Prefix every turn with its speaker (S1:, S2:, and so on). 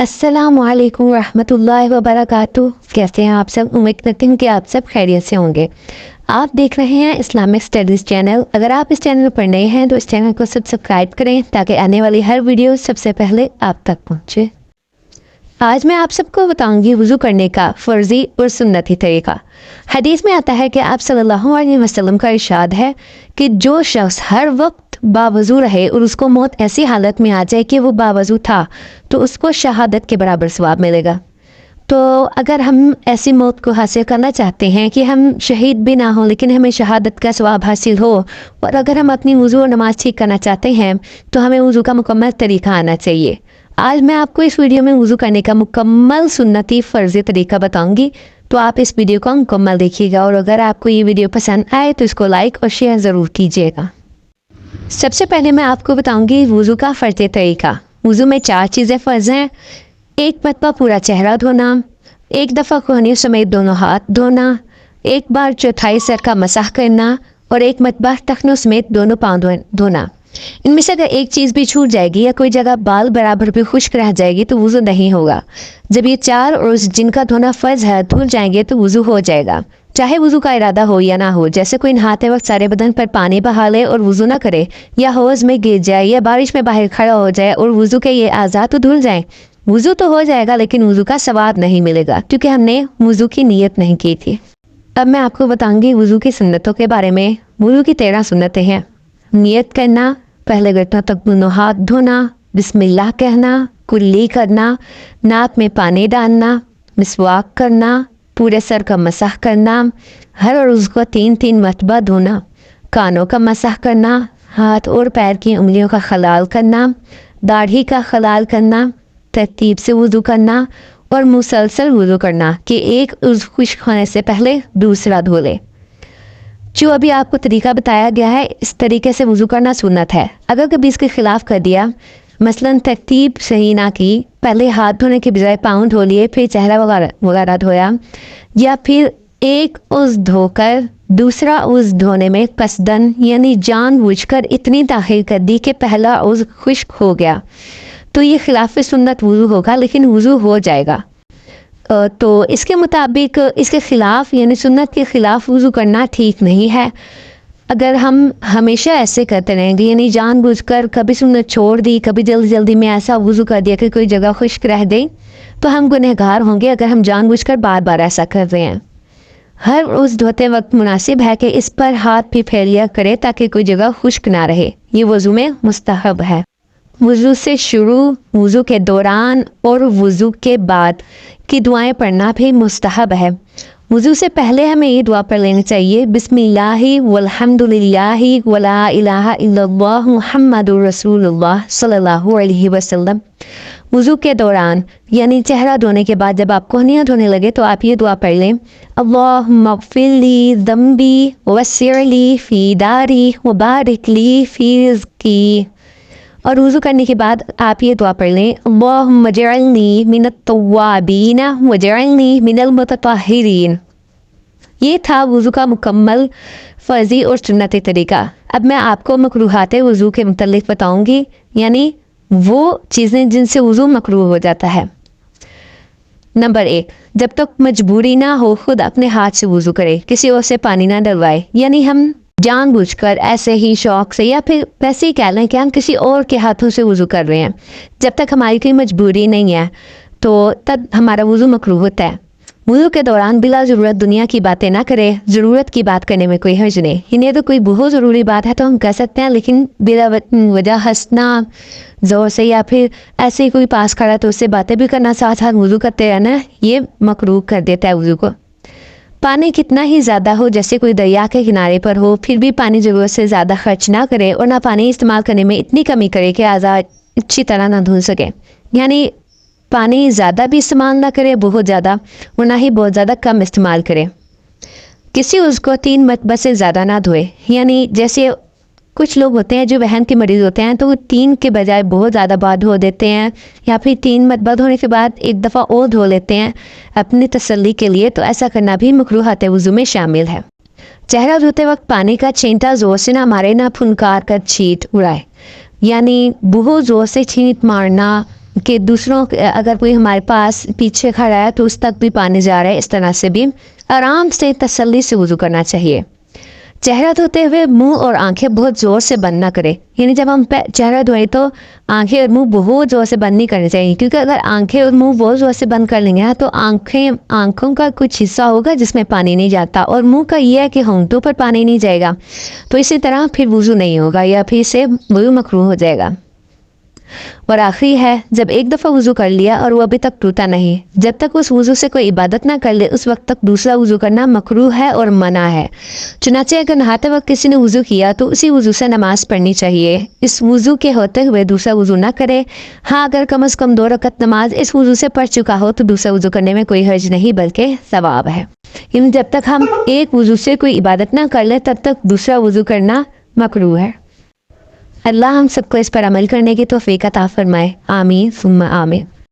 S1: अस्सलामुअलैकुम रहमतुल्लाहि व बरकातुहू। कैसे हैं आप सब? उम्मीद करती हूँ कि आप सब खैरियत से होंगे। आप देख रहे हैं इस्लामिक स्टडीज़ चैनल। अगर आप इस चैनल पर नए हैं तो इस चैनल को सब्सक्राइब करें ताकि आने वाली हर वीडियो सबसे पहले आप तक पहुँचे। आज मैं आप सबको बताऊंगी वज़ू करने का फ़र्ज़ी और सुन्नती तरीका। हदीस में आता है कि आप सल्लल्लाहु अलैहि वसल्लम का इरशाद है कि जो शख्स हर वक्त बावज़ू रहे और उसको मौत ऐसी हालत में आ जाए कि वो बावज़ू था तो उसको शहादत के बराबर सवाब मिलेगा। तो अगर हम ऐसी मौत को हासिल करना चाहते हैं कि हम शहीद भी ना हो लेकिन हमें शहादत का सवाब हासिल हो, और अगर हम अपनी वज़ू और नमाज ठीक करना चाहते हैं तो हमें वज़ू का मुकम्मल तरीका आना चाहिए। आज मैं आपको इस वीडियो में वज़ू करने का मुकम्मल सुन्नती फ़र्ज़ी तरीका बताऊंगी, तो आप इस वीडियो को मुकम्मल देखिएगा। और अगर आपको ये वीडियो पसंद आए तो इसको लाइक और शेयर ज़रूर कीजिएगा। सबसे पहले मैं आपको बताऊंगी वज़ू का फ़र्ज़ी तरीका। वज़ू में 4 चीज़ें फ़र्ज़ हैं। एक मरतबा पूरा चेहरा धोना, एक दफ़ा कोहनी समेत दोनों हाथ धोना, एक बार चौथाई सर का मसाह करना और एक मरतबा टखनों समेत दोनों पाँव धोना। इनमें से अगर एक चीज़ भी छूट जाएगी या कोई जगह बाल बराबर भी खुश्क रह जाएगी तो वज़ू नहीं होगा। जब ये 4 और जिनका धोना फ़र्ज़ है धुल जाएंगे तो वज़ू हो जाएगा, चाहे वज़ू का इरादा हो या ना हो। जैसे कोई नहाते वक्त सारे बदन पर पानी बहा ले और वज़ू ना करे, या हौज़ में गिर जाए या बारिश में बाहर खड़ा हो जाए और वज़ू के ये आज़ा तो धुल जाए, वज़ू तो हो जाएगा लेकिन वज़ू का सवाब नहीं मिलेगा क्योंकि हमने वज़ू की नीयत नहीं की थी। अब मैं आपको बताऊंगी वज़ू की सुन्नतों के बारे में। वज़ू की 13 सुन्नतें हैं। नियत करना, पहले घुटनों तक दोनों हाथ धोना, बिस्मिल्लाह कहना, कुल्ली करना, नाक में पानी डालना, मिसवाक करना, पूरे सर का मसाह करना, हर रोज़ को 3-3 मरतबा धोना, कानों का मसाह करना, हाथ और पैर की उंगलियों का खलाल करना, दाढ़ी का खलाल करना, तरतीब से वज़ू करना और मुसलसल वज़ू करना कि एक उज़्व खुश्क होने से पहले दूसरा धो ले। जो अभी आपको तरीका बताया गया है इस तरीके से वज़ू करना सुन्नत है। अगर कभी इसके ख़िलाफ़ कर दिया, मसलन तरतीब सही ना की, पहले हाथ धोने के बजाय पाँव धो लिए फिर चेहरा वगैरह धोया, या फिर एक उज़्व धोकर दूसरा उज़्व धोने में कसदन यानी जानबूझकर इतनी ताख़ीर कर दी कि पहला उज़्व खुश्क हो गया, तो ये खिलाफ सुन्नत वज़ू होगा लेकिन वज़ू हो जाएगा। तो इसके मुताबिक इसके ख़िलाफ़ यानी सुन्नत के ख़िलाफ़ वज़ू करना ठीक नहीं है। अगर हम हमेशा ऐसे करते रहेंगे यानी जानबूझकर कभी सुन्नत छोड़ दी, कभी जल्दी में ऐसा वज़ू कर दिया कि कोई जगह खुश्क रह गई, तो हम गुनहगार होंगे अगर हम जानबूझकर बार बार ऐसा कर रहे हैं। हर उस धोते वक्त मुनासिब है कि इस पर हाथ भी फैलिया करे ताकि कोई जगह खुश्क ना रहे। ये वज़ू में मुस्तहब है। वज़ू से शुरू, वज़ू के दौरान और वज़ू के बाद की दुआएं पढ़ना भी मुस्तहब है। वज़ू से पहले हमें ये दुआ पढ़ लेनी चाहिए, बिस्मिल्लाहि वल्हम्दुलिल्लाहि वला इलाहा इल्लल्लाह मुहम्मदुर रसूलुल्लाह सल्लल्लाहु अलैहि वसल्लम। वज़ू के दौरान यानी चेहरा धोने के बाद जब आप कोहनियाँ धोने लगे तो आप ये दुआ पढ़ लें, अल्लाहुम्मा ग़फ़िरली ज़म्बी वस्सिअली फ़ी दारी व बारिक ली फ़ी रिज़्क़ी। और वज़ू करने के बाद आप ये दुआ पढ़ लें, अल्लाहुम्मा जअलनी मिनत तव्वाबीन व जअलनी मिनल मुतत्तहिरीन। ये था वज़ू का मुकम्मल फ़र्ज़ी और सुन्नती तरीका। अब मैं आपको मकरूहात वज़ू के मुतल्लिक़ बताऊंगी, यानी वो चीज़ें जिनसे वज़ू मकरूह हो जाता है। नंबर 1, जब तक मजबूरी ना हो खुद अपने हाथ से वज़ू करे, किसी और से पानी ना डलवाए। यानी हम जानबूझकर ऐसे ही शौक़ से या फिर वैसे ही कह लें कि हम किसी और के हाथों से वज़ू कर रहे हैं, जब तक हमारी कोई मजबूरी नहीं है तो तब हमारा वज़ू मकरूह होता है। वज़ू के दौरान बिला ज़रूरत दुनिया की बातें ना करें। ज़रूरत की बात करने में कोई हर्ज नहीं। इन्हें तो कोई बहुत ज़रूरी बात है तो हम कर सकते हैं, लेकिन बिला वजह हंसना ज़ोर से या फिर ऐसे ही कोई पास खड़ा तो उससे बातें भी करना, साथ साथ वज़ू करते रहना, ये मकरूह कर देता है वज़ू को। पानी कितना ही ज़्यादा हो, जैसे कोई दरिया के किनारे पर हो, फिर भी पानी ज़रूरत से ज़्यादा खर्च ना करे और ना पानी इस्तेमाल करने में इतनी कमी करे कि आज़ा अच्छी तरह ना धुल सके। यानी पानी ज़्यादा भी इस्तेमाल ना करे बहुत ज़्यादा, और ना ही बहुत ज़्यादा कम इस्तेमाल करे। किसी उसको 3 मरतबा से ज़्यादा ना धोए। यानी जैसे कुछ लोग होते हैं जो वहम के मरीज़ होते हैं तो वो 3 के बजाय बहुत ज़्यादा बार धो देते हैं, या फिर 3 मरतबा धोने के बाद एक दफ़ा और धो लेते हैं अपनी तसल्ली के लिए, तो ऐसा करना भी मकरूहात वज़ू में शामिल है। चेहरा धोते वक्त पानी का छींटा ज़ोर से ना मारे, ना फुनकार कर छींट उड़ाए। यानी बहुत ज़ोर से छींट मारना کہ دوسروں اگر کوئی ہمارے پاس پیچھے کھڑا ہے تو اس تک بھی پانی جا رہا ہے، اس طرح سے بھی آرام سے تسلی سے وضو کرنا چاہیے۔ چہرہ دھوتے ہوئے منہ اور آنکھیں بہت زور سے بند نہ کرے، یعنی جب ہم چہرہ دھوئیں تو آنکھیں اور منہ بہت زور سے بند نہیں کرنے چاہیے، کیونکہ اگر آنکھیں اور منہ بہت زور سے بند کر لیں گے تو آنکھوں کا کچھ حصہ ہوگا جس میں پانی نہیں جاتا، اور منہ کا یہ ہے کہ ہونٹوں پر پانی نہیں جائے گا، تو اسی طرح پھر وضو نہیں ہوگا یا پھر سے وضو مکروہ ہو جائے گا۔ اور آخری ہے، جب ایک دفعہ وضو کر لیا اور وہ ابھی تک ٹوٹا نہیں، جب تک اس وضو سے کوئی عبادت نہ کر لے اس وقت تک دوسرا وضو کرنا مکروہ ہے اور منع ہے۔ چنانچہ اگر نہاتے وقت کسی نے وضو کیا تو اسی وضو سے نماز پڑھنی چاہیے، اس وضو کے ہوتے ہوئے دوسرا وضو نہ کرے۔ ہاں اگر کم از کم 2 رکعت نماز اس وضو سے پڑھ چکا ہو تو دوسرا وضو کرنے میں کوئی حرج نہیں بلکہ ثواب ہے، یعنی جب تک ہم ایک وضو سے کوئی عبادت نہ کر لے تب تک دوسرا وضو کرنا مکروہ ہے۔ اللہ ہم سب کو اس پر عمل کرنے کی توفیق عطا فرمائے، آمین ثم آمین۔